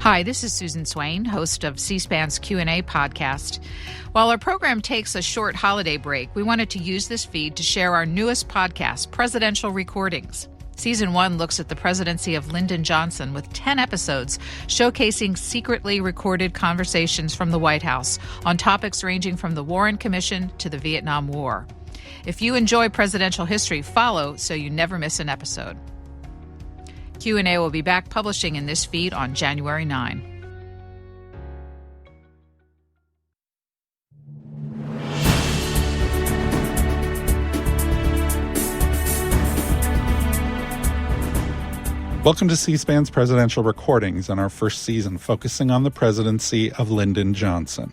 Hi, this is Susan Swain, host of C-SPAN's Q&A podcast. While our program takes a short holiday break, we wanted to use this feed to share our newest podcast, Presidential Recordings. Season 1 looks at the presidency of Lyndon Johnson with 10 episodes showcasing secretly recorded conversations from the White House on topics ranging from the Warren Commission to the Vietnam War. If you enjoy presidential history, follow so you never miss an episode. Q&A will be back publishing in this feed on January 9. Welcome to C-SPAN's Presidential Recordings in our first season, focusing on the presidency of Lyndon Johnson.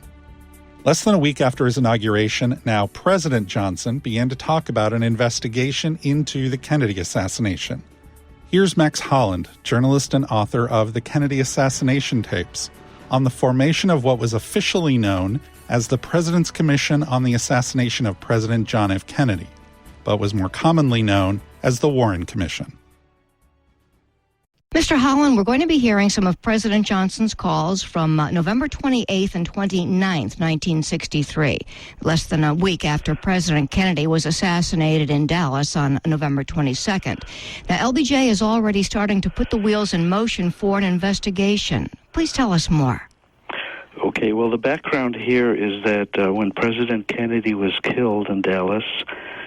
Less than a week after his inauguration, now President Johnson began to talk about an investigation into the Kennedy assassination. Here's Max Holland, journalist and author of the Kennedy Assassination Tapes, on the formation of what was officially known as the President's Commission on the Assassination of President John F. Kennedy, but was more commonly known as the Warren Commission. Mr. Holland, we're going to be hearing some of President Johnson's calls from November 28th and 29th, 1963, less than a week after President Kennedy was assassinated in Dallas on November 22nd. Now, LBJ is already starting to put the wheels in motion for an investigation. Please tell us more. Okay, well, the background here is that when President Kennedy was killed in Dallas,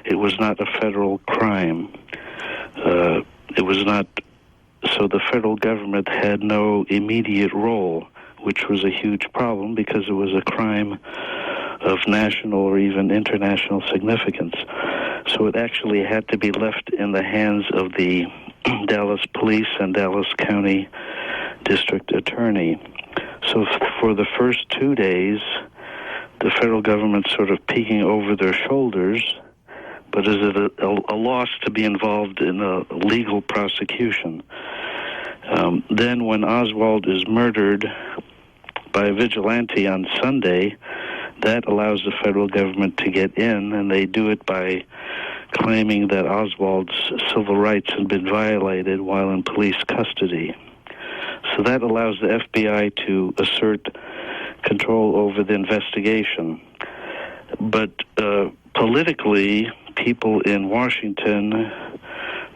it was not a federal crime. So the federal government had no immediate role, which was a huge problem because it was a crime of national or even international significance. So it actually had to be left in the hands of the Dallas police and Dallas County District Attorney. So for the first 2 days, the federal government sort of peeking over their shoulders, but is it a loss to be involved in a legal prosecution? Then when Oswald is murdered by a vigilante on Sunday, that allows the federal government to get in, and they do it by claiming that Oswald's civil rights had been violated while in police custody. So that allows the FBI to assert control over the investigation. But politically, people in Washington,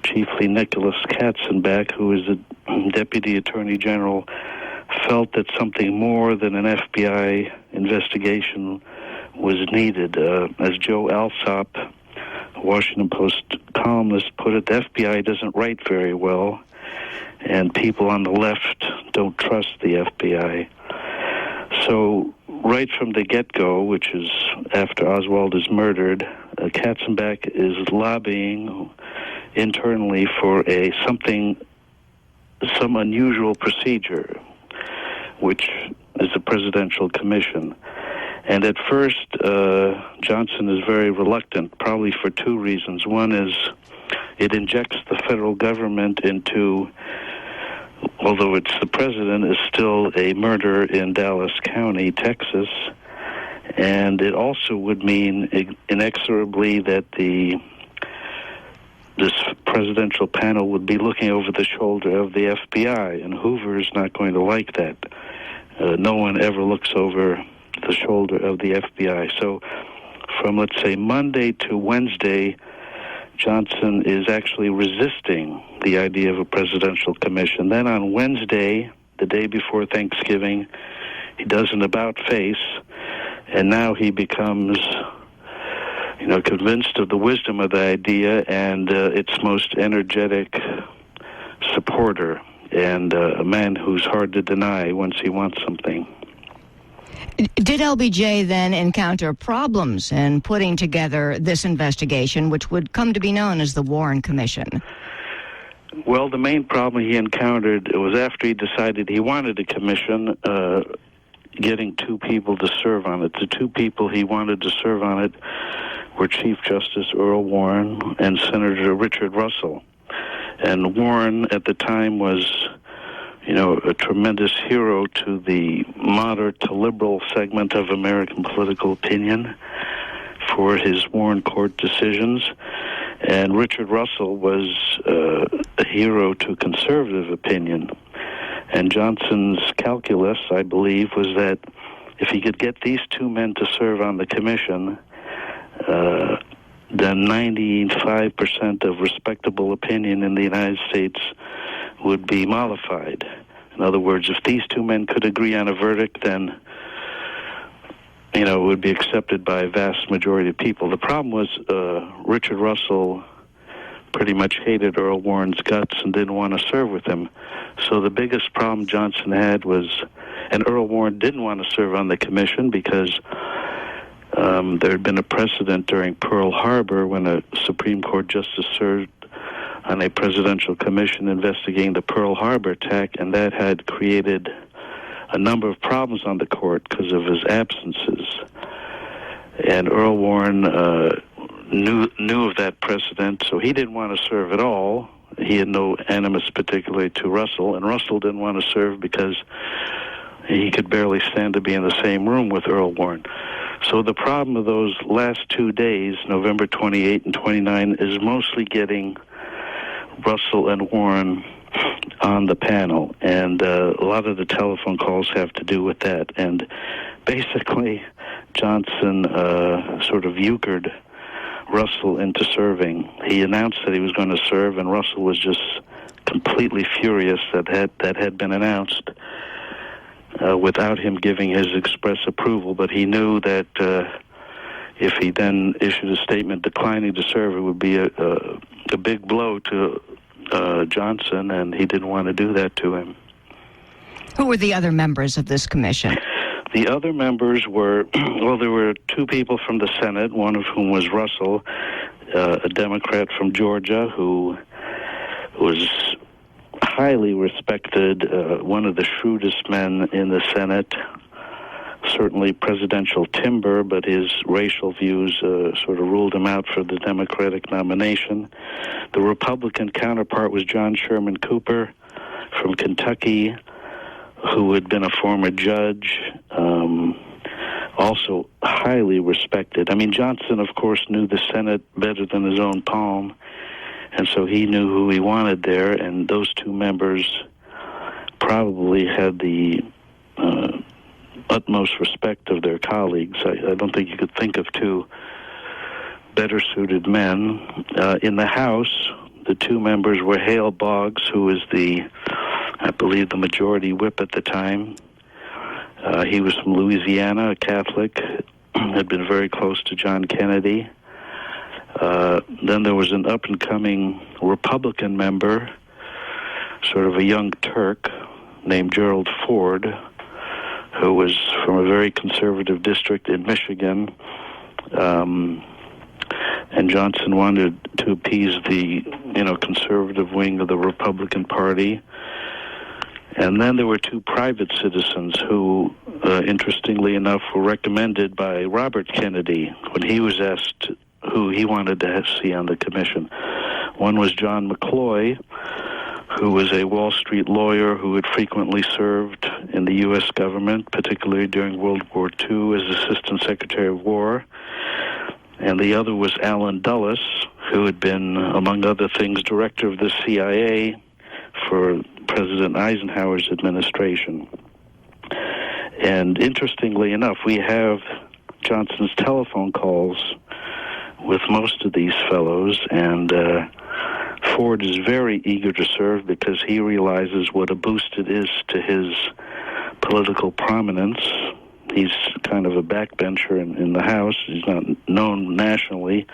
chiefly Nicholas Katzenbach, who is the Deputy Attorney General, felt that something more than an FBI investigation was needed. As Joe Alsop, a Washington Post columnist, put it, the FBI doesn't write very well, and people on the left don't trust the FBI. So right from the get-go, which is after Oswald is murdered, Katzenbach is lobbying internally for some unusual procedure, which is a presidential commission. And at first, Johnson is very reluctant, probably for two reasons. One is it injects the federal government into, although it's the president, is still a murder in Dallas County, Texas. And it also would mean inexorably that this presidential panel would be looking over the shoulder of the FBI, and Hoover is not going to like that. No one ever looks over the shoulder of the FBI. So from, let's say, Monday to Wednesday, Johnson is actually resisting the idea of a presidential commission. Then on Wednesday, the day before Thanksgiving, he does an about-face, and now he becomes convinced of the wisdom of the idea and its most energetic supporter, and a man who's hard to deny once he wants something. Did LBJ then encounter problems in putting together this investigation, which would come to be known as the Warren Commission? Well, the main problem he encountered was after he decided he wanted a commission, getting two people to serve on it. The two people he wanted to serve on it were Chief Justice Earl Warren and Senator Richard Russell. And Warren at the time was, a tremendous hero to the moderate to liberal segment of American political opinion for his Warren Court decisions. And Richard Russell was a hero to conservative opinion. And Johnson's calculus, I believe, was that if he could get these two men to serve on the commission, then 95% of respectable opinion in the United States would be mollified. In other words, if these two men could agree on a verdict, then, it would be accepted by a vast majority of people. The problem was Richard Russell pretty much hated Earl Warren's guts and didn't want to serve with him. So the biggest problem Johnson had was, and Earl Warren didn't want to serve on the commission because there had been a precedent during Pearl Harbor when a Supreme Court justice served on a presidential commission investigating the Pearl Harbor attack, and that had created a number of problems on the court because of his absences. And Earl Warren knew of that precedent, so he didn't want to serve at all. He had no animus particularly to Russell, and Russell didn't want to serve because he could barely stand to be in the same room with Earl Warren. So the problem of those last 2 days, November 28 and 29, is mostly getting Russell and Warren on the panel, and a lot of the telephone calls have to do with that. And basically, Johnson sort of euchred Russell into serving. He announced that he was going to serve, and Russell was just completely furious that had been announced without him giving his express approval. But he knew that if he then issued a statement declining to serve, it would be a big blow to Johnson, and he didn't want to do that to him. Who were the other members of this commission? The other members were, there were two people from the Senate, one of whom was Russell, a Democrat from Georgia who was highly respected, one of the shrewdest men in the Senate, certainly presidential timber, but his racial views sort of ruled him out for the Democratic nomination. The Republican counterpart was John Sherman Cooper from Kentucky, who had been a former judge, also highly respected. I mean, Johnson, of course, knew the Senate better than his own palm, and so he knew who he wanted there, and those two members probably had the utmost respect of their colleagues. I don't think you could think of two better-suited men. In the House, the two members were Hale Boggs, who was I believe, the majority whip at the time. He was from Louisiana, a Catholic, had been very close to John Kennedy. Then there was an up-and-coming Republican member, sort of a young Turk, named Gerald Ford, who was from a very conservative district in Michigan. And Johnson wanted to appease the, conservative wing of the Republican Party. And then there were two private citizens who, interestingly enough, were recommended by Robert Kennedy when he was asked who he wanted to see on the commission. One was John McCloy, who was a Wall Street lawyer who had frequently served in the U.S. government, particularly during World War II as Assistant Secretary of War. And the other was Allen Dulles, who had been, among other things, director of the CIA for President Eisenhower's administration. And interestingly enough, we have Johnson's telephone calls with most of these fellows, and Ford is very eager to serve because he realizes what a boost it is to his political prominence. He's kind of a backbencher in the House. He's not known nationally,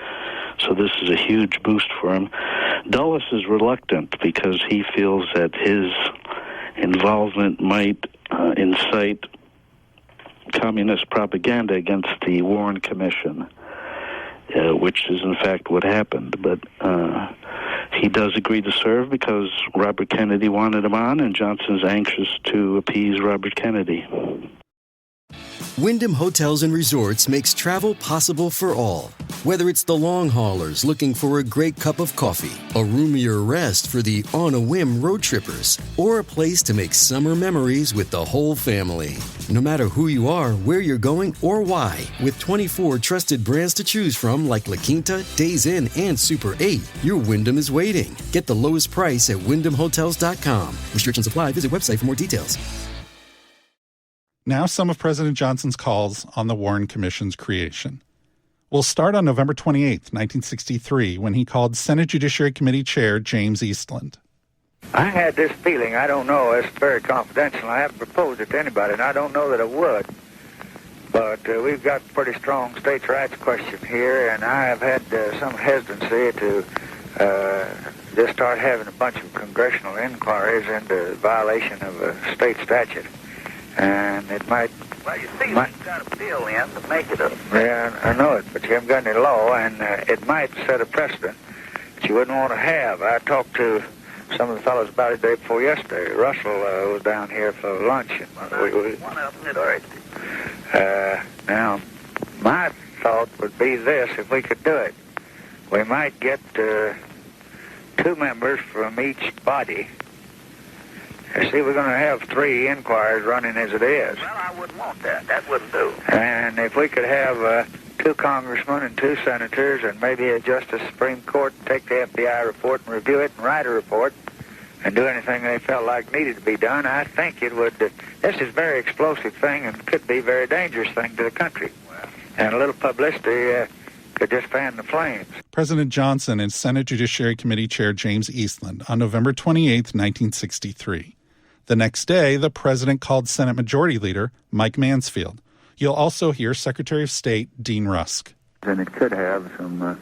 so this is a huge boost for him. Dulles is reluctant because he feels that his involvement might incite communist propaganda against the Warren Commission, which is in fact what happened. But he does agree to serve because Robert Kennedy wanted him on, and Johnson's anxious to appease Robert Kennedy. Wyndham Hotels and Resorts makes travel possible for all. Whether it's the long haulers looking for a great cup of coffee, a roomier rest for the on-a-whim road trippers, or a place to make summer memories with the whole family. No matter who you are, where you're going, or why, with 24 trusted brands to choose from like La Quinta, Days Inn, and Super 8, your Wyndham is waiting. Get the lowest price at WyndhamHotels.com. Restrictions apply. Visit website for more details. Now some of President Johnson's calls on the Warren Commission's creation. We'll start on November 28, 1963, when he called Senate Judiciary Committee Chair James Eastland. I had this feeling, I don't know, it's very confidential. I haven't proposed it to anybody, and I don't know that I would. But we've got a pretty strong states' rights question here, and I have had some hesitancy to just start having a bunch of congressional inquiries into violation of a state statute. And it might... Well, you see, we've got a bill in to make it a... Yeah, I know it, but you haven't got any law, and it might set a precedent that you wouldn't want to have. I talked to some of the fellows about it the day before yesterday. Russell was down here for lunch. And one of them did all right. Now, my thought would be this, if we could do it. We might get 2 members from each body. You see, we're going to have 3 inquiries running as it is. Well, I wouldn't want that. That wouldn't do. And if we could have 2 congressmen and 2 senators and maybe a justice of the Supreme Court take the FBI report and review it and write a report and do anything they felt like needed to be done, I think it would... this is a very explosive thing and could be a very dangerous thing to the country. And a little publicity could just fan the flames. President Johnson and Senate Judiciary Committee Chair James Eastland on November 28, 1963. The next day, the president called Senate Majority Leader Mike Mansfield. You'll also hear Secretary of State Dean Rusk. And it could have some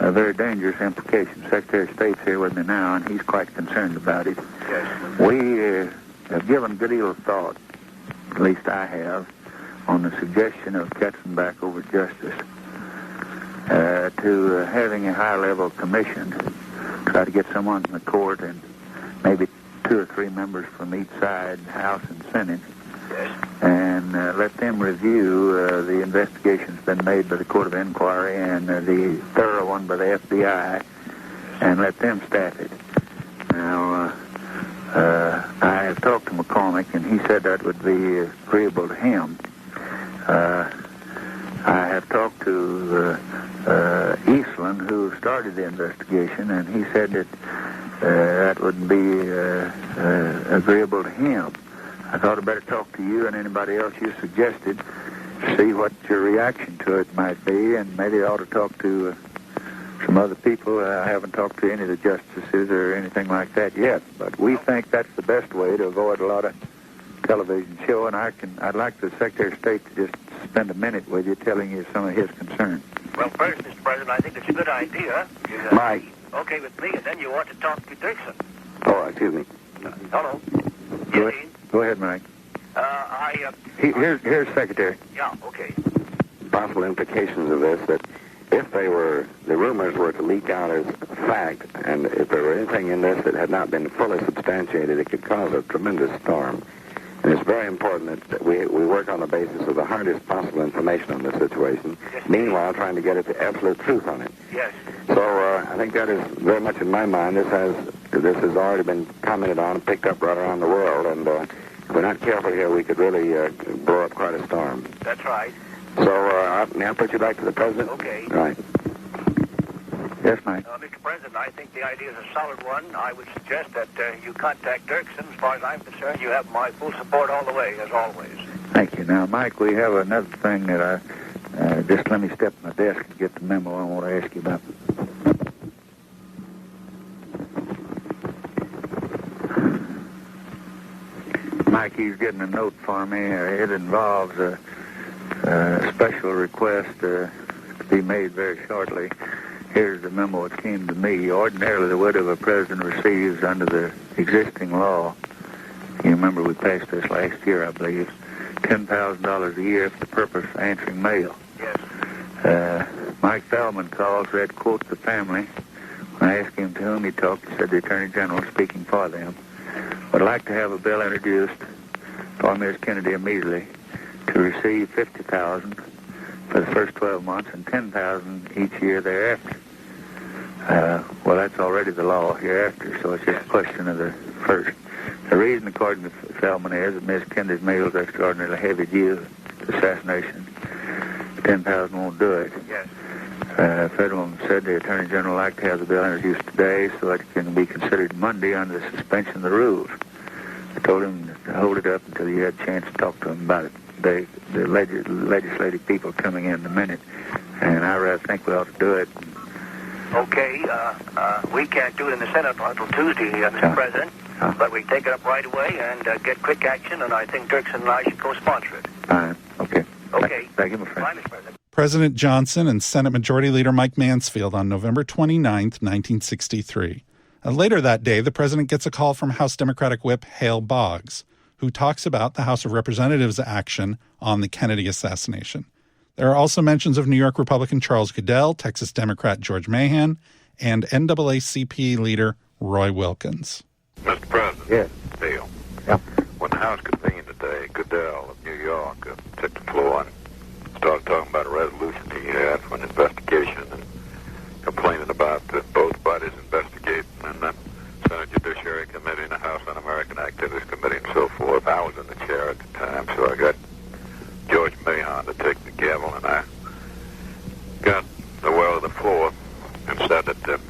very dangerous implications. Secretary of State's here with me now, and he's quite concerned about it. Yes. We have given a good deal of thought, at least I have, on the suggestion of Katzenbach justice to having a high-level commission, try to get someone from the court and maybe 2 or 3 members from each side, House and Senate, and let them review the investigations been made by the Court of Inquiry and the thorough one by the FBI, and let them staff it. Now, I have talked to McCormick, and he said that would be agreeable to him. I have talked to Eastland, who started the investigation, and he said that that would be agreeable to him. I thought I'd better talk to you and anybody else you suggested, see what your reaction to it might be, and maybe I ought to talk to some other people. I haven't talked to any of the justices or anything like that yet, but we think that's the best way to avoid a lot of television show, and I'd like the Secretary of State to just spend a minute with you telling you some of his concerns. Well, first, Mr. President, I think it's a good idea. Mike. Okay with me, and then you ought to talk to Dixon. Oh, excuse me. Hello. Go ahead, Mike. Here's Secretary. Yeah, okay. Possible implications of this, that if the rumors were to leak out as fact, and if there were anything in this that had not been fully substantiated, it could cause a tremendous storm. And it's very important that we work on the basis of the hardest possible information on this situation, meanwhile trying to get at the absolute truth on it. Yes. So I think that is very much in my mind. This has already been commented on and picked up right around the world, and if we're not careful here, we could really blow up quite a storm. That's right. So may I put you back to the President? Okay. Right. Yes, Mike. Mr. President, I think the idea is a solid one. I would suggest that you contact Dirksen. As far as I'm concerned, you have my full support all the way, as always. Thank you. Now, Mike, we have another thing that just let me step to my desk and get the memo I want to ask you about. Mike, he's getting a note for me. It involves a special request to be made very shortly. Here's the memo that came to me. Ordinarily, the widow of a president receives, under the existing law, you remember we passed this last year, I believe, $10,000 a year for the purpose of answering mail. Yes. Mike Feldman called, read, quote, the family. When I asked him to whom he talked, he said the Attorney General speaking for them. Would like to have a bill introduced for Ms. Kennedy immediately to receive $50,000 for the first 12 months and $10,000 each year thereafter. Well, that's already the law hereafter, so it's just a question of the first. The reason, according to Feldman, is that Miss Kennedy's meal is extraordinarily heavy due to the assassination. $10,000 won't do it. Yes. Federman said the Attorney General would like to have the bill introduced today so it can be considered Monday under the suspension of the rules. I told him to hold it up until you had a chance to talk to him about it. The legislative people coming in a minute, and I rather think we ought to do it. Okay, we can't do it in the Senate until Tuesday, Mr. President, but we take it up right away and get quick action, and I think Dirksen and I should co-sponsor it. Okay. Okay. Thank you, my friend. Bye, Mr. President. President Johnson and Senate Majority Leader Mike Mansfield on November 29, 1963. Later that day, the president gets a call from House Democratic Whip Hale Boggs, who talks about the House of Representatives' action on the Kennedy assassination. There are also mentions of New York Republican Charles Goodell, Texas Democrat George Mahan, and NAACP leader Roy Wilkins. Mr. President. Yes. Bill. Yep. When the House convened today, Goodell of New York took the floor and started talking about a resolution he had for an investigation and complaining about both parties investigating and the Senate Judiciary Committee and the House Un-American Activities Committee and so forth. I was in the chair at the time, so I got George Mahan to take the gavel, and I got the well of the floor and said that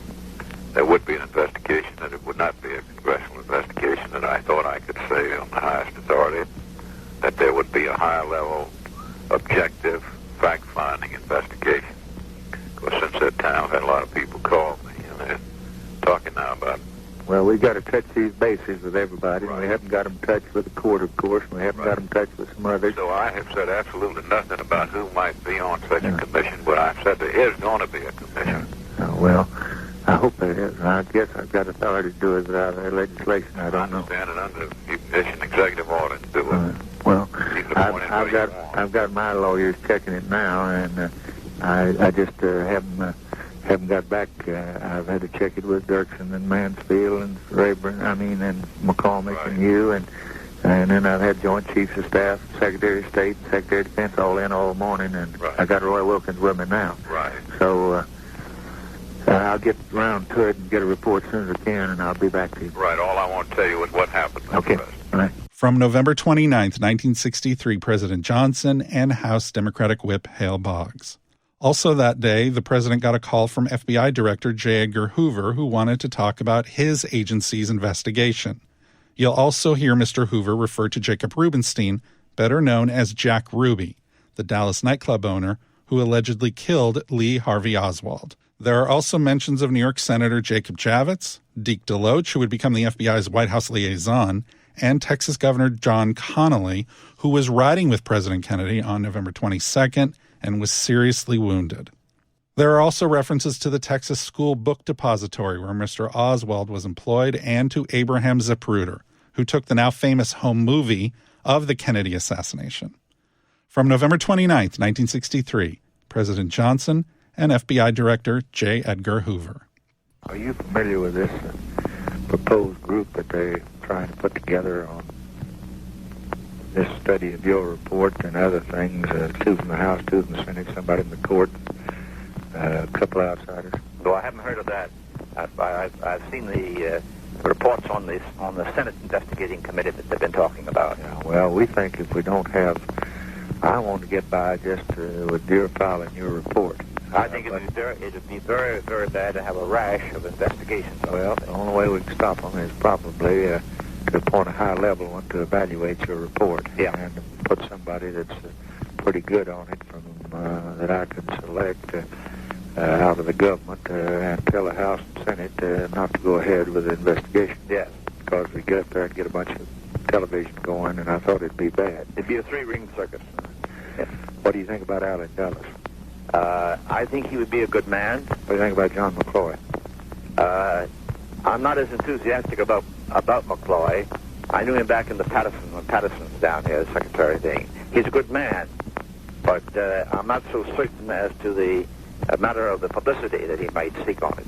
there would be an investigation, that it would not be a congressional investigation, and I thought I could say on the highest authority that there would be a high-level, objective, fact-finding investigation. Because since that time, I've had a lot of people call me, and they're talking now about... Well, we've got to touch these bases with everybody. Right. We haven't got them touched with the court, of course, and we haven't got them touched with some others. So I have said absolutely nothing about who might be on such a commission, but I've said there is going to be a commission. Well, I hope there is. I guess I've got authority to do it without their legislation. I don't know. understand it under an executive order to do it. Well, You can appoint anybody you want. I've got my lawyers checking it now, and I just haven't got back. I've had to check it with Dirksen and Mansfield and Rayburn, and McCormick Right. and you, and then I've had Joint Chiefs of Staff, Secretary of State, Secretary of Defense all in all morning, and Right. I got Roy Wilkins with me now. Right. So I'll get around to it and get a report as soon as I can, and I'll be back to you. Right. All I want to tell you is what happened. Mr. Okay. President. All right. From November 29, 1963, President Johnson and House Democratic Whip Hale Boggs. Also that day, the president got a call from FBI Director J. Edgar Hoover, who wanted to talk about his agency's investigation. You'll also hear Mr. Hoover refer to Jacob Rubenstein, better known as Jack Ruby, the Dallas nightclub owner who allegedly killed Lee Harvey Oswald. There are also mentions of New York Senator Jacob Javits, Deke DeLoach, who would become the FBI's White House liaison, and Texas Governor John Connally, who was riding with President Kennedy on November 22nd and was seriously wounded. There are also references to the Texas School Book Depository, where Mr. Oswald was employed, and to Abraham Zapruder, who took the now famous home movie of the Kennedy assassination. From November 29, 1963, President Johnson and FBI Director J. Edgar Hoover. Are you familiar with this proposed group that they're trying to put together on this study of your report and other things? Two from the House, two from the Senate, somebody in the court, a couple outsiders. No, I haven't heard of that. I've seen the reports on the Senate investigating committee that they've been talking about. Yeah, well, we think if we don't have, I want to get by just with your file and your report. I think it'd be very, very bad to have a rash of investigations. Well, the only way we can stop them is probably to appoint a high-level one to evaluate your report. Yeah. And put somebody that's pretty good on it from that I can select out of the government and tell the House and Senate not to go ahead with the investigation. Yes. Because we get up there and get a bunch of television going, and I thought it'd be bad. It'd be a three-ring circus. Yeah. What do you think about Allen Dulles? I think he would be a good man. What do you think about John McCloy? I'm not as enthusiastic about McCloy. I knew him back in the Patterson, when Patterson was down here, the secretary thing. He's a good man, but I'm not so certain as to the matter of the publicity that he might seek on it.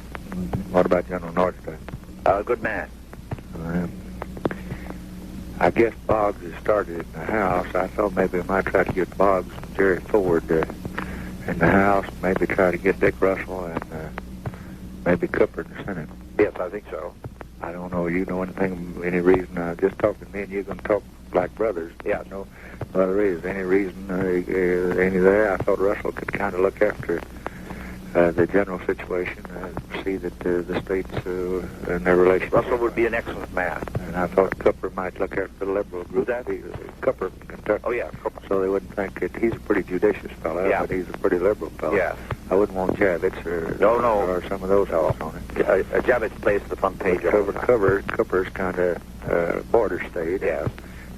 What about General Nordstad? A good man. I guess Boggs has started in the House. I thought maybe we might try to get Boggs and Jerry Ford in the House, maybe try to get Dick Russell and maybe Cooper in the Senate. Yes, I think so. I don't know. You know anything, any reason? Just talking to me and you're going to talk like brothers. Yeah. No other reason. Any reason, any there? I thought Russell could kind of look after the general situation and see that the states and their relations. Russell would be an excellent man. And I thought Cooper might look after the liberal group. Who's that? Cooper from Kentucky. Oh, yeah, Cooper. So they wouldn't think that he's a pretty judicious fellow, yeah. but he's a pretty liberal fellow. Yeah. I wouldn't want Javits or some of those fellows on it. Javits plays the front page. Cooper's kind of border state. Yeah.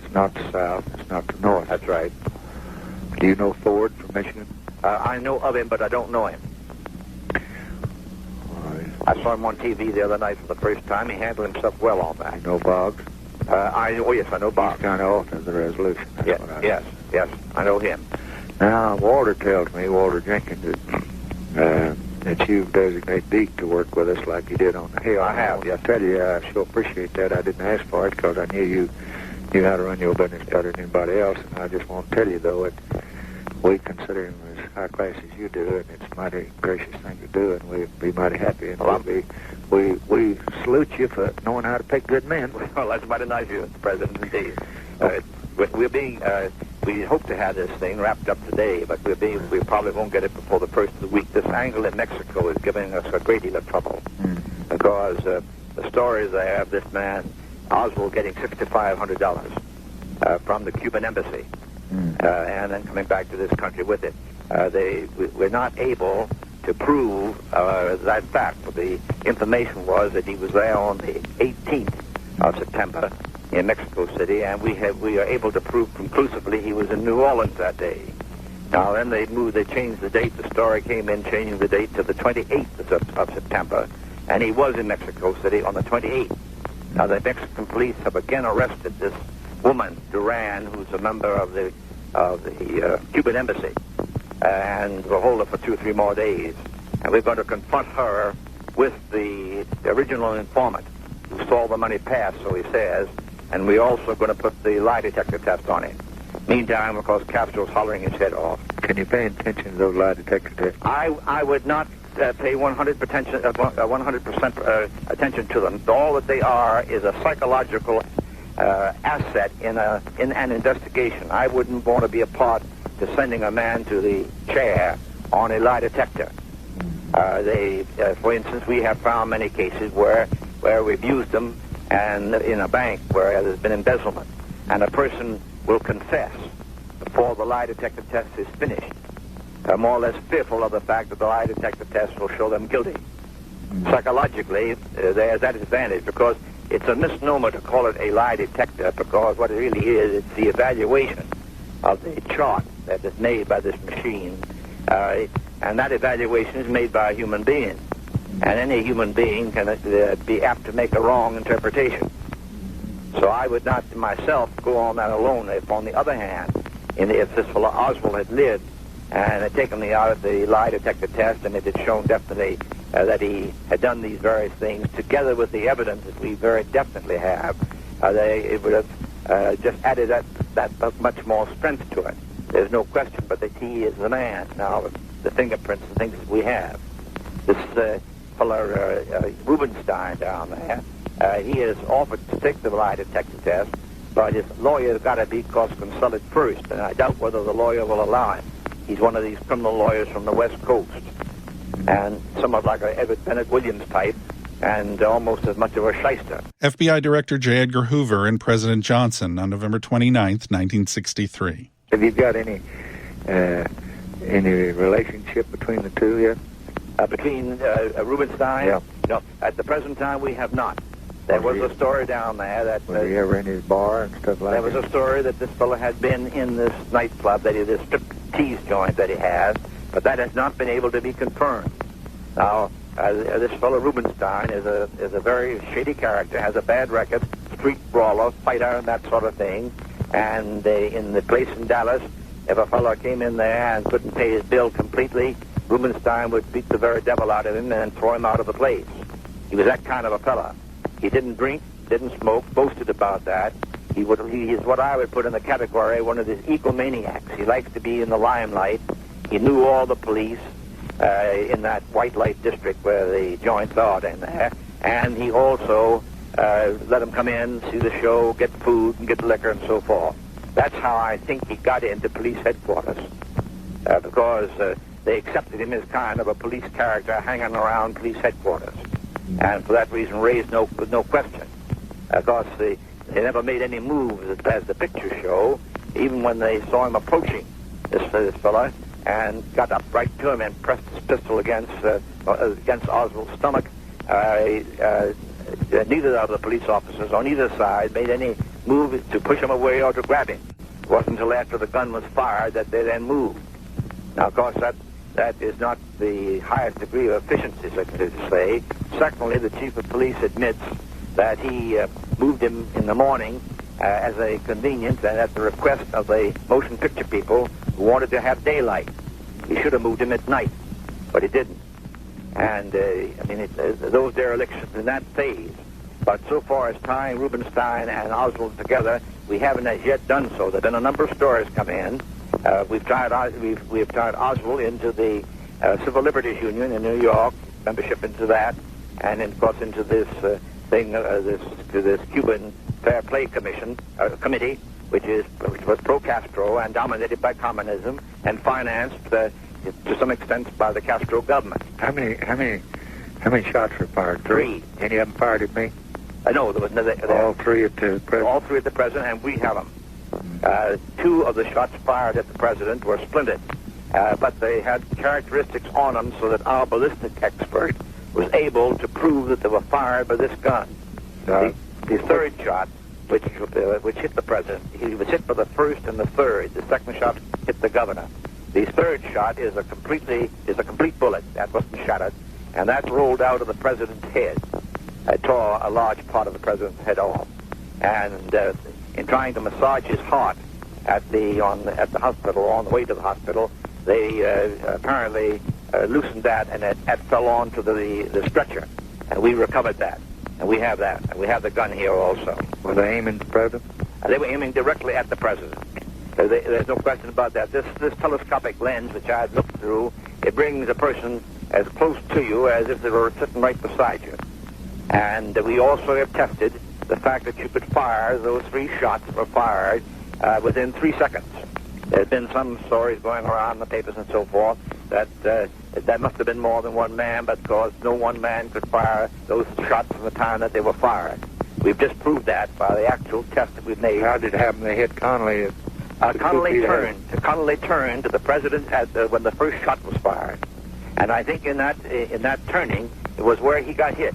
It's not the South. It's not the North. That's right. Do you know Ford from Michigan? I know of him, but I don't know him. I saw him on TV the other night for the first time. He handled himself well on that. You know Boggs? Yes, I know Boggs. He's kind of off of the resolution. Yes, I know him. Now, Walter tells me, Walter Jenkins, that you designate Deke to work with us like you did on the Hill. I have, yes. I tell you, I sure appreciate that. I didn't ask for it because I knew you knew how to run your business better than anybody else. And I just want to tell you, though, that we consider him as high class as you do, and it's a mighty gracious thing to do, and we'd be mighty happy. And we salute you for knowing how to pick good men. Well, that's mighty nice of you, Mr. President, indeed. We hope to have this thing wrapped up today, but we probably won't get it before the first of the week. This angle in Mexico is giving us a great deal of trouble because the stories there of this man, Oswald, getting $6,500 from the Cuban embassy and then coming back to this country with it. We're not able to prove that fact. But the information was that he was there on the 18th of September in Mexico City, and we are able to prove conclusively he was in New Orleans that day. Now then they changed the date. The story came in changing the date to the 28th of September, and he was in Mexico City on the 28th. Now the Mexican police have again arrested this woman, Duran, who's a member of the Cuban embassy, and we'll hold her for 2 or 3 more days. And we're going to confront her with the original informant who saw the money pass, so he says, and we're also going to put the lie detector test on him. Meantime, of course, Castro's hollering his head off. Can you pay attention to those lie detector tests? I would not pay 100% attention to them. All that they are is a psychological asset in an investigation. I wouldn't want to be a part to sending a man to the chair on a lie detector. For instance, we have found many cases where we've used them and in a bank where there's been embezzlement, and a person will confess before the lie detector test is finished, more or less fearful of the fact that the lie detector test will show them guilty. Psychologically, there's that advantage, because it's a misnomer to call it a lie detector, because what it really is, it's the evaluation of the chart that is made by this machine, and that evaluation is made by a human being. And any human being can be apt to make a wrong interpretation. So I would not myself go on that alone. If, on the other hand, if this fellow Oswald had lived and had taken the lie detector test, and it had shown definitely that he had done these various things, together with the evidence that we very definitely have, it would have just added that much more strength to it. There's no question but that he is the man. Now, the fingerprints and things that we have. This fellow Rubenstein down there, he has offered to take the lie detector test, but his lawyer's got to be consulted first, and I doubt whether the lawyer will allow him. He's one of these criminal lawyers from the West Coast, and somewhat like a Everett Bennett Williams type, and almost as much of a shyster. FBI Director J. Edgar Hoover and President Johnson on November 29th, 1963. Have you got any relationship between the two yet? Between Rubenstein? Yeah. No, at the present time we have not. There was a story down there that... Was he ever in his bar and stuff like that? There was a story that this fellow had been in this nightclub, this striptease joint that he has, but that has not been able to be confirmed. Now, this fellow Rubenstein is a very shady character, has a bad record, street brawler, fighter, and that sort of thing. And in the place in Dallas, if a fellow came in there and couldn't pay his bill completely, Rubenstein would beat the very devil out of him and throw him out of the place. He was that kind of a fella. He didn't drink, didn't smoke, boasted about that, He is what I would put in the category one of these egomaniacs. He likes to be in the limelight. He knew all the police in that white light district where the joints are in there, and he also let them come in, see the show, get food, and get liquor, and so forth. That's how I think he got into police headquarters, because they accepted him as kind of a police character hanging around police headquarters, and for that reason raised no question. Of course, they never made any moves as the pictures show, even when they saw him approaching this fella, and got up right to him and pressed his pistol against Oswald's stomach. Neither of the police officers on either side made any move to push him away or to grab him. It wasn't until after the gun was fired that they then moved. Now, of course, that is not the highest degree of efficiency, so to say. Secondly, the chief of police admits that he moved him in the morning as a convenience and at the request of the motion picture people who wanted to have daylight. He should have moved him at night, but he didn't. And, those derelictions in that phase. But so far as tying Rubenstein and Oswald together, we haven't as yet done so. There have been a number of stories come in. We've tied Oswald into the Civil Liberties Union in New York, membership into that, and, of course, into this this Cuban Fair Play Committee, which was pro-Castro and dominated by communism and financed to some extent by the Castro government. How many shots were fired? 3. Any of them fired at me? No, there was all 3 at the president. All 3 at the president, and we have them. 2 of the shots fired at the president were splintered, but they had characteristics on them so that our ballistic expert was able to prove that they were fired by this gun. The 3rd shot, which hit the president, he was hit by the 1st and the 3rd. The 2nd shot hit the governor. The 3rd shot is a complete bullet that wasn't shattered, and that rolled out of the president's head. It tore a large part of the president's head off. And in trying to massage his heart at the hospital, on the way to the hospital, they apparently loosened that, and it fell onto the stretcher. And we recovered that. And we have that. And we have the gun here also. Were they aiming at the president? They were aiming directly at the president. There's no question about that. This telescopic lens, which I had looked through, it brings a person as close to you as if they were sitting right beside you. And we also have tested the fact that you could fire those 3 shots that were fired within 3 seconds. There's been some stories going around in the papers and so forth that that must have been more than one man, because no one man could fire those shots from the time that they were fired. We've just proved that by the actual test that we've made. How did it happen? They hit Connolly. Connolly turned to the president when the first shot was fired, and I think in that turning it was where he got hit.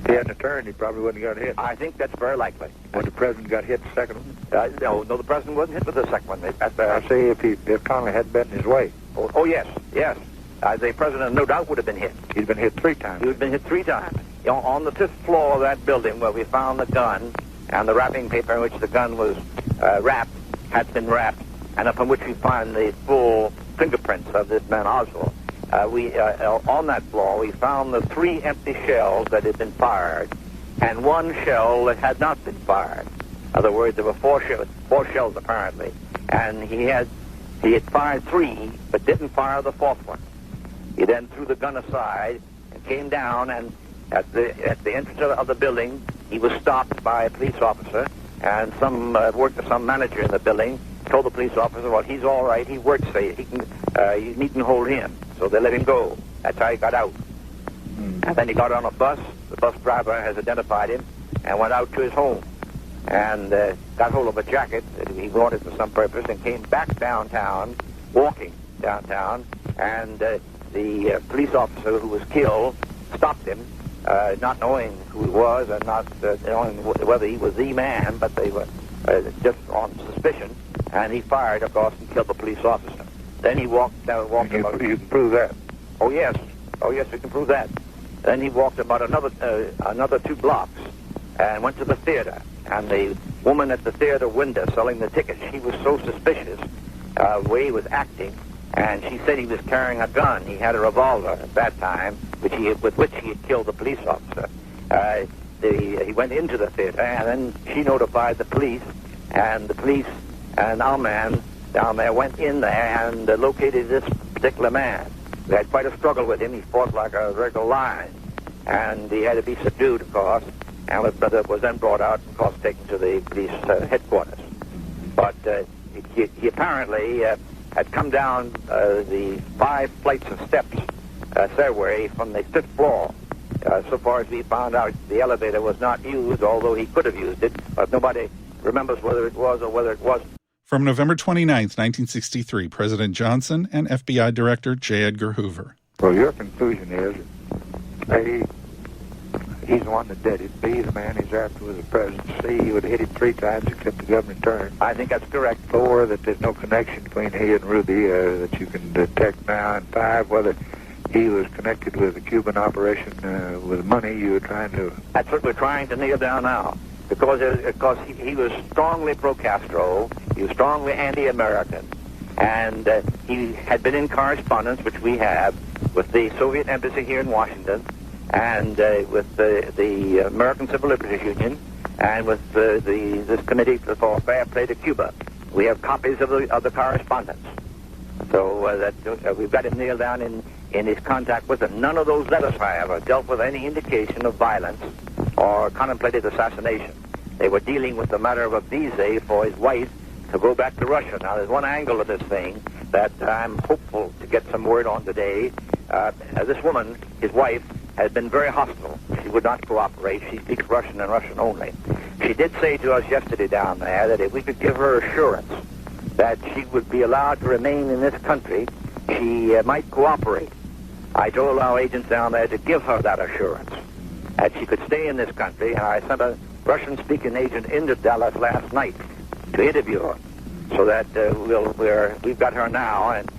If he hadn't turned, he probably wouldn't have got hit. I think that's very likely. When the president got hit, the second one? No, the president wasn't hit with the second one. I say if Connolly had been in his way. Oh yes. The president no doubt would have been hit. He'd been hit 3 times. He would have been hit 3 times. On the 5th floor of that building where we found the gun and the wrapping paper in which the gun was had been wrapped, and upon which we find the full fingerprints of this man Oswald. On that floor, we found the 3 empty shells that had been fired, and 1 shell that had not been fired. In other words, there were 4 shells apparently, and he had fired 3, but didn't fire the 4th one. He then threw the gun aside and came down, and at the entrance of the building, he was stopped by a police officer, and some manager in the building told the police officer, well, he's all right, he works there, you needn't hold him. So they let him go. That's how he got out. And then he got on a bus. The bus driver has identified him and went out to his home and got hold of a jacket that he wanted for some purpose and came back downtown, walking downtown, and the police officer who was killed stopped him, not knowing who he was and not knowing whether he was the man, but they were just on suspicion, and he fired, of course, and killed the police officer. Then he walked about... You can prove that? Oh, yes, we can prove that. Then he walked about another 2 blocks and went to the theater. And the woman at the theater window selling the tickets, she was so suspicious the way he was acting, and she said he was carrying a gun. He had a revolver at that time, with which he had killed the police officer. he went into the theater, and then she notified the police, and the police and our man down there went in there and located this particular man. We had quite a struggle with him. He fought like a regular lion, and he had to be subdued, of course, and was then brought out and, of course, taken to the police headquarters. But he apparently had come down the 5 flights of steps stairway from the 5th floor. So far as we found out, the elevator was not used, although he could have used it, but nobody remembers whether it was or whether it wasn't. From November 29th, 1963, President Johnson and FBI Director J. Edgar Hoover. Well, your conclusion is A, he's the one that did it. B, the man he's after was the president. C, he would have hit him 3 times except the government turned. I think that's correct. 4, that there's no connection between he and Ruby that you can detect now. And 5, whether he was connected with the Cuban operation with money you were trying to... That's what we're trying to nail down now. Because he was strongly pro-Castro, he was strongly anti-American, and he had been in correspondence, which we have, with the Soviet embassy here in Washington, and with the American Civil Liberties Union, and with this Committee for Fair Play to Cuba. We have copies of the correspondence. So that we've got him nailed down in his contact with them. None of those letters, however, dealt with any indication of violence or contemplated assassination. They were dealing with the matter of a visa for his wife to go back to Russia. Now, there's one angle of this thing that I'm hopeful to get some word on today. This woman, his wife, has been very hostile. She would not cooperate. She speaks Russian and Russian only. She did say to us yesterday down there that if we could give her assurance that she would be allowed to remain in this country, she might cooperate. I told our agents down there to give her that assurance, that she could stay in this country, and I sent a Russian-speaking agent into Dallas last night to interview her, so that we've got her now, and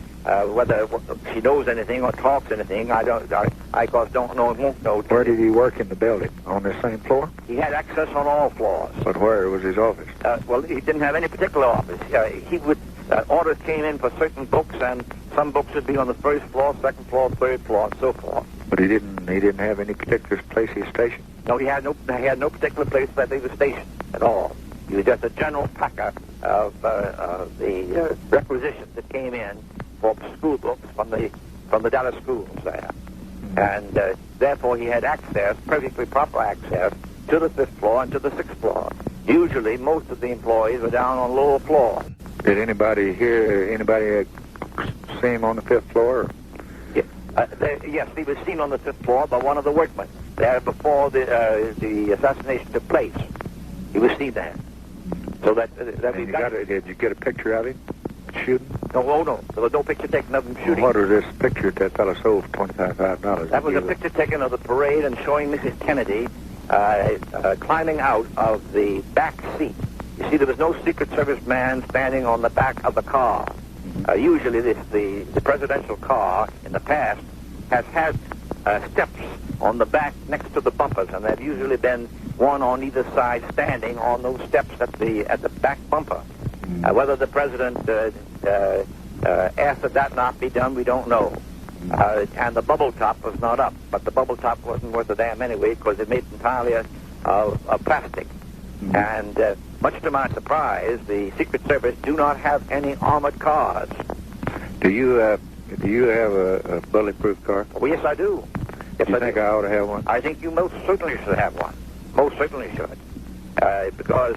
whether she knows anything or talks anything, I don't know and won't know. Where did he work in the building? On the same floor? He had access on all floors. But where was his office? Well, he didn't have any particular office. He would orders came in for certain books, and some books would be on the 1st floor, 2nd floor, 3rd floor, and so forth. But he didn't have any particular place he was stationed? No, he had no particular place that he was stationed at all. He was just a general packer of the requisitions that came in for school books from the Dallas schools there. And therefore he had access, perfectly proper access, to the 5th floor and to the 6th floor. Usually most of the employees were down on lower floors. Did anybody see him on the 5th floor? Yes, he was seen on the 5th floor by one of the workmen there before the assassination took place. He was seen there. So that we got. Did you get a picture of him shooting? No, there was no picture taken of him shooting. Well, what was this picture that fellow sold for $25,000? That was a picture taken of the parade and showing Mrs. Kennedy climbing out of the back seat. You see, there was no Secret Service man standing on the back of the car. Usually the presidential car in the past has had steps on the back next to the bumpers, and there have usually been one on either side standing on those steps at the back bumper. Whether the president asked that that not be done, we don't know. And the bubble top was not up, but the bubble top wasn't worth a damn anyway because it made entirely of plastic. And much to my surprise, the Secret Service do not have any armored cars. Do you have a bulletproof car? Well, yes, I do. Yes, I think I ought to have one. I think you most certainly should have one. Most certainly should. Because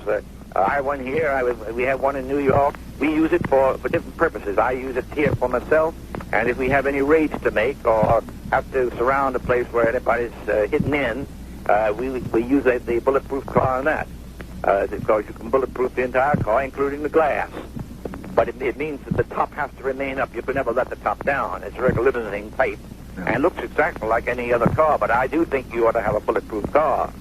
I have one here. We have one in New York. We use it for different purposes. I use it here for myself. And if we have any raids to make or have to surround a place where anybody's hidden in, we use the bulletproof car on that. Because you can bulletproof the entire car, including the glass. But it means that the top has to remain up. You can never let the top down. It's a regular limousine type. And looks exactly like any other car. But I do think you ought to have a bulletproof car.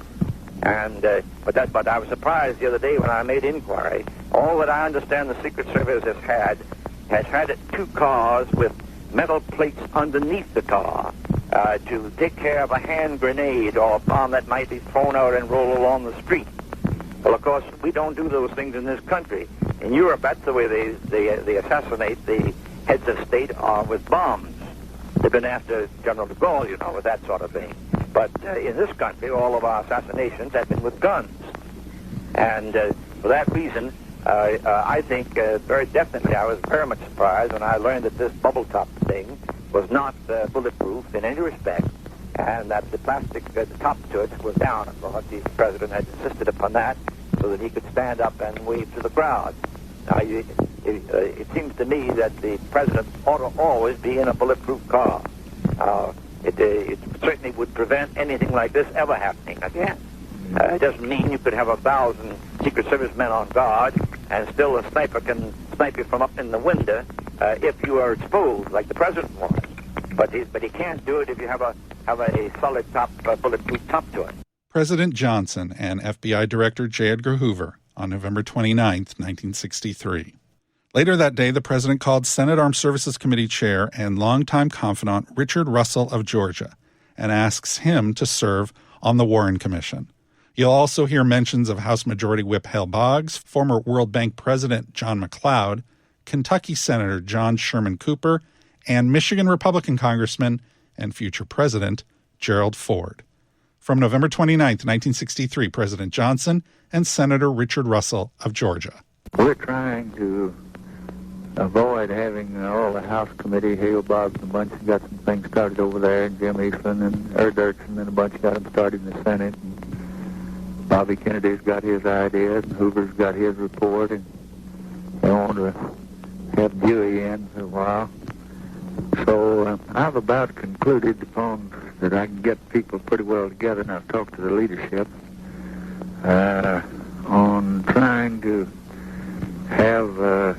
And but I was surprised the other day when I made inquiry. All that I understand the Secret Service has had 2 cars with metal plates underneath the car to take care of a hand grenade or a bomb that might be thrown out and roll along the street. Well, of course, we don't do those things in this country. In Europe, that's the way they assassinate the heads of state with bombs. They've been after General de Gaulle, with that sort of thing. But in this country, all of our assassinations have been with guns. And for that reason, I think very definitely I was very much surprised when I learned that this bubble top thing was not bulletproof in any respect, and that the plastic the top to it was down. I thought the president had insisted upon that so that he could stand up and wave to the crowd. Now, it seems to me that the president ought to always be in a bulletproof car. It certainly would prevent anything like this ever happening again. It doesn't mean you could have 1,000 Secret Service men on guard and still a sniper can snipe you from up in the window if you are exposed, like the president was. But he can't do it if you have a solid top, bulletproof top to it. President Johnson and FBI Director J. Edgar Hoover on November 29, 1963. Later that day, the president called Senate Armed Services Committee Chair and longtime confidant Richard Russell of Georgia and asks him to serve on the Warren Commission. You'll also hear mentions of House Majority Whip Hale Boggs, former World Bank President John McLeod, Kentucky Senator John Sherman Cooper, and Michigan Republican Congressman and future President Gerald Ford. From November 29, 1963, President Johnson and Senator Richard Russell of Georgia. We're trying to avoid having all the House committee, Hale Boggs and a bunch, got some things started over there, and Jim Eastland and Dirksen and a bunch got them started in the Senate. And Bobby Kennedy's got his ideas, and Hoover's got his report, and they want to have Dewey in for a while. So I've about concluded upon that I can get people pretty well together, and I've talked to the leadership on trying to have the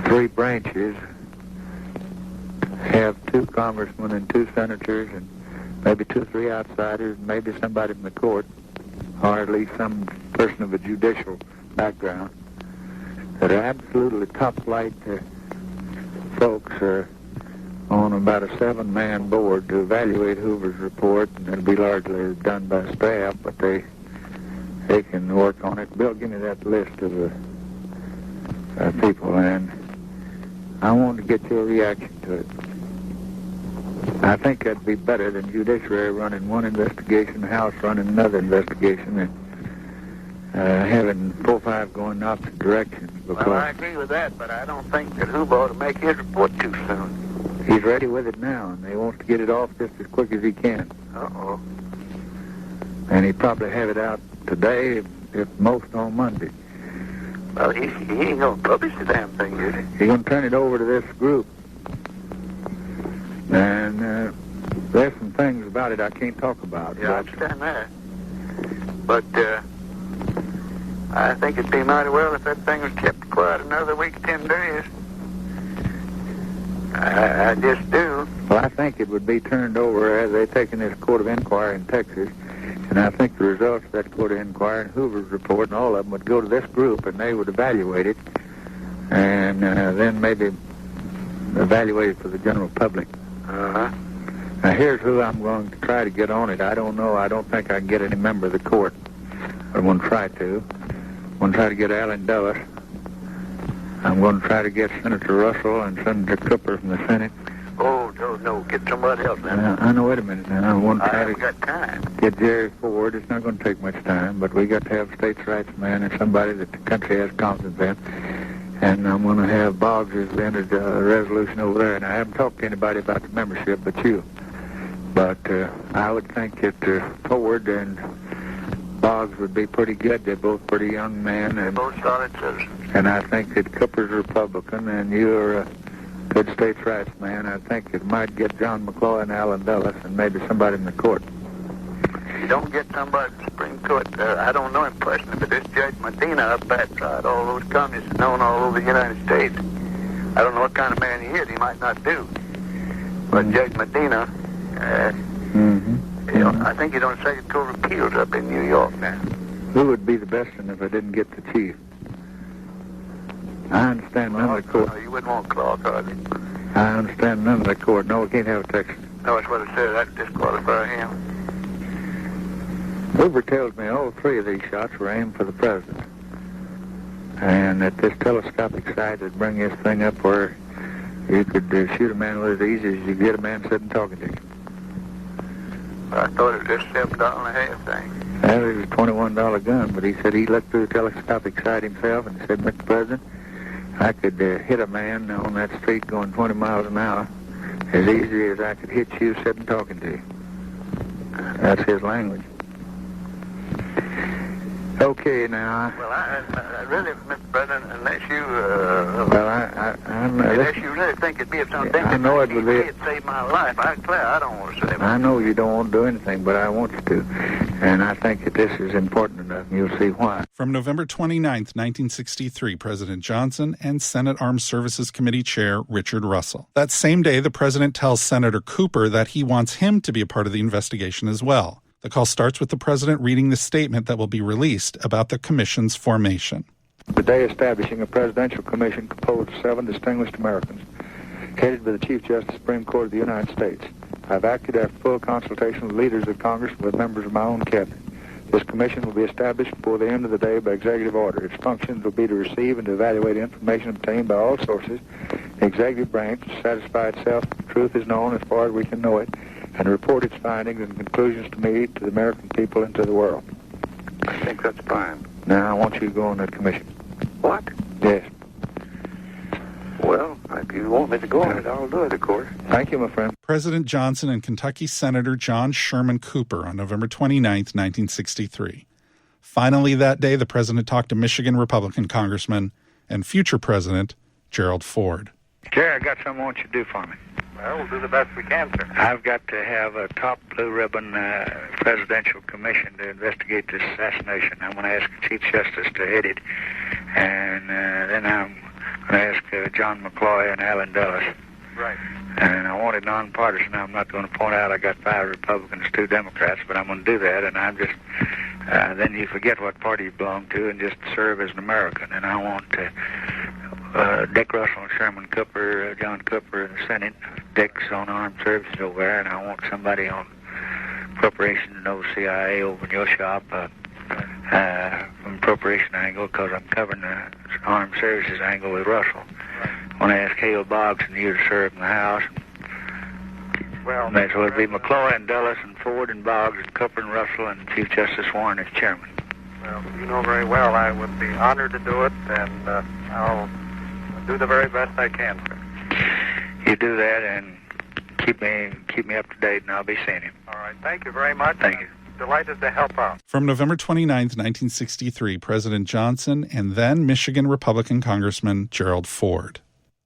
three branches have 2 congressmen and 2 senators and maybe 2 or 3 outsiders, and maybe somebody from the court, or at least some person of a judicial background, that are absolutely top-flight folks on about a 7-man board to evaluate Hoover's report, and it'll be largely done by staff, but they can work on it. Bill, give me that list of the people, and I want to get your reaction to it. I think that'd be better than judiciary running one investigation, the House running another investigation, and having 4 or 5 going in opposite directions. Well, I agree with that, but I don't think that Hoover ought to make his report too soon. He's ready with it now, and he wants to get it off just as quick as he can. Uh-oh. And he'd probably have it out today, if most on Monday. Well, he ain't going to publish the damn thing, is he? He's going to turn it over to this group. And there's some things about it I can't talk about. Yeah, I understand that. But I think it'd be mighty well if that thing was kept quiet another week, 10 days. I just do. Well, I think it would be turned over as they take in this court of inquiry in Texas. And I think the results of that court of inquiry and Hoover's report and all of them would go to this group, and they would evaluate it, and then maybe evaluate it for the general public. Uh-huh. Now, here's who I'm going to try to get on it. I don't know. I don't think I can get any member of the court. I'm going to try to. I'm going to try to get Allen Dulles. I'm going to try to get Senator Russell and Senator Cooper from the Senate. Oh, no, get somebody else now. I know, wait a minute now. I'm going to try to got time. Get Jerry Ford. It's not going to take much time, but we got to have a states' rights man and somebody that the country has confidence in. And I'm going to have Boggs has entered a resolution over there, and I haven't talked to anybody about the membership but you. But I would think that Ford and Boggs would be pretty good. They're both pretty young men. They're both solid citizens. And I think that Cooper's a Republican, and you're a good states' rights man. I think it might get John McCloy and Allen Dulles and maybe somebody in the court. You don't get somebody in the Supreme Court. I don't know him personally, but this Judge Medina up that side, all those communists known all over the United States. I don't know what kind of man he is. He might not do. But Judge Medina, you know, I think he's on Second Court of Appeals up in New York now. Who would be the best one if I didn't get the chief? I understand none of the court. No, you wouldn't want Clark, hardly. I understand none of the court. No, we can't have a Texan. No, that's what it says. That'd disqualify him. Hoover tells me all 3 of these shots were aimed for the president. And that this telescopic sight would bring this thing up where you could shoot a man with as easy as you get a man sitting talking to you. I thought it was just $7.50 thing. Well, it was a $21 gun, but he said he looked through the telescopic sight himself and said, Mr. President, I could hit a man on that street going 20 miles an hour as easy as I could hit you sitting talking to you. That's his language. Okay, now. Well, I really, Mr. President, unless you, unless you really think it'd be of some benefit, I know it would be. It'd save my life. I declare, I don't want to save it. I know you don't want to do anything, but I want you to. And I think that this is important enough, and you'll see why. From November 29th, 1963, President Johnson and Senate Armed Services Committee Chair Richard Russell. That same day, the president tells Senator Cooper that he wants him to be a part of the investigation as well. The call starts with the president reading the statement that will be released about the commission's formation. Today establishing a presidential commission composed of 7 distinguished Americans, headed by the Chief Justice of the Supreme Court of the United States. I've acted after full consultation with leaders of Congress and with members of my own cabinet. This commission will be established before the end of the day by executive order. Its functions will be to receive and to evaluate information obtained by all sources, the executive branch to satisfy itself that the truth is known as far as we can know it, and report its findings and conclusions to me, to the American people, and to the world. I think that's fine. Now, I want you to go on that commission. What? Yes. Well, if you want me to go on it, I'll do it, of course. Thank you, my friend. President Johnson and Kentucky Senator John Sherman Cooper on November 29th, 1963. Finally that day, the president talked to Michigan Republican Congressman and future President Gerald Ford. Jerry, I got something I want you to do for me. Well, we'll do the best we can, sir. I've got to have a top blue ribbon presidential commission to investigate this assassination. I'm going to ask the Chief Justice to head it, and then I'm going to ask John McCloy and Alan Dulles. Right. And I want it nonpartisan. I'm not going to point out I got 5 Republicans, 2 Democrats, but I'm going to do that, and I'm just, then you forget what party you belong to and just serve as an American. And I want Dick Russell and Sherman Cooper, John Cooper in the Senate. Dick's on armed services over there, and I want somebody on appropriation and OCIA over in your shop from appropriation angle, because I'm covering the armed services angle with Russell. I want to ask Hale Boggs and you to serve in the House. Well, so it'll be McCloy and Dulles and Ford and Boggs and Cooper and Russell and Chief Justice Warren as chairman. Well, you know very well I would be honored to do it, and I'll do the very best I can, sir. You do that and keep me up to date, and I'll be seeing him. All right. Thank you very much. Thank you. Delighted to help out. From November 29th, 1963, President Johnson and then Michigan Republican Congressman Gerald Ford.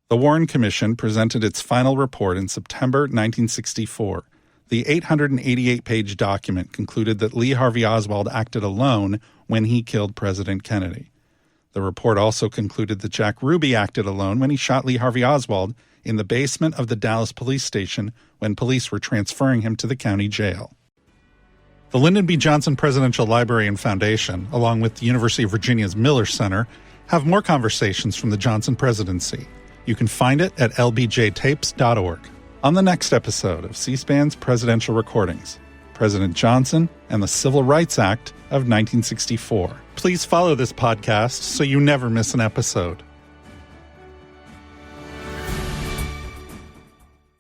The Warren Commission presented its final report in September 1964. The 888-page document concluded that Lee Harvey Oswald acted alone when he killed President Kennedy. The report also concluded that Jack Ruby acted alone when he shot Lee Harvey Oswald in the basement of the Dallas police station when police were transferring him to the county jail. The Lyndon B. Johnson Presidential Library and Foundation, along with the University of Virginia's Miller Center, have more conversations from the Johnson presidency. You can find it at lbjtapes.org. On the next episode of C-SPAN's Presidential Recordings, President Johnson and the Civil Rights Act of 1964. Please follow this podcast so you never miss an episode.